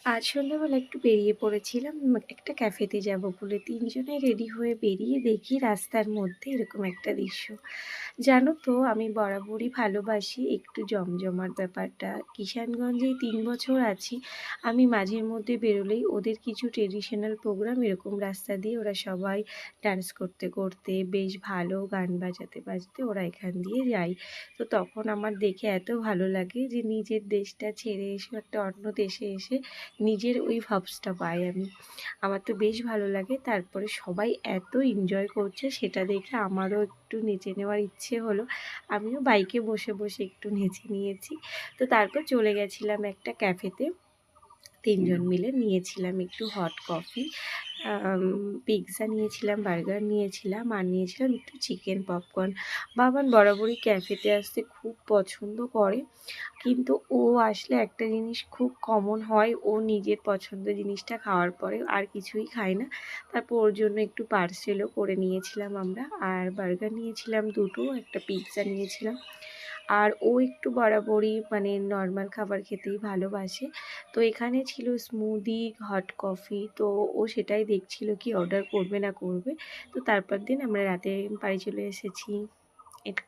আজ সন্ধ্যাবেলা একটু বেরিয়ে পড়েছিলাম একটা ক্যাফেতে যাব বলে। ৩ জনে রেডি হয়ে বেরিয়ে দেখি রাস্তার মধ্যে এরকম একটা দৃশ্য। জানো তো আমি বরাবরই ভালোবাসি একটু জমজমাট ব্যাপারটা। কিষানগঞ্জে ৩ বছর আছি। আমি মাঝের মধ্যে বেরোলেই ওদের কিছু ট্রেডিশনাল প্রোগ্রাম এরকম রাস্তা দিয়ে ওরা সবাই ডান্স করতে, করতে বেশ ভালো গান বাজাতে, বাজাতে ওরা এখান দিয়ে যায়। তো তখন আমার দেখে এত ভালো লাগে যে নিজের দেশটা ছেড়ে এসে একটা অন্য দেশে এসে নিজের ওই ভাবসটা পাই আমি। আমার তো বেশ ভালো লাগে। তারপরে সবাই এত এনজয় করছে সেটা দেখে আমারও একটু নেচে নেওয়ার ইচ্ছে হলো। আমিও বাইকে বসে, বসে একটু নেচে নিয়েছি। তো তারপর চলে গেছিলাম একটা ক্যাফেতে। ৩ জন মিলে নিয়েছিলাম একটু হট কফি, আম পিজ্জা নিয়েছিলাম, বার্গার নিয়েছিলাম আর নিয়েছিলাম একটু চিকেন পপকর্ন। বাবান বরাবরই ক্যাফেতে আসতে খুব পছন্দ করে। কিন্তু ও আসলে একটা জিনিস খুব কমন হয়, ও নিজের পছন্দের জিনিসটা খাওয়ার পরে আর কিছুই খায় না। তারপর ওর জন্য একটু পার্সেলও করে নিয়েছিলাম আমরা। আর বার্গার নিয়েছিলাম ২ টো, একটা পিজ্জা নিয়েছিলাম। আর ও একটু বরাবরই মানে নরমাল খাবার খেতেই ভালোবাসে। তো এখানে ছিল স্মুদি, হট কফি। তো ও সেটাই দেখছিল কি অর্ডার করবে না করবে। তো তারপর দিন আমরা রাতে বাড়ি চলে এসেছি। এটা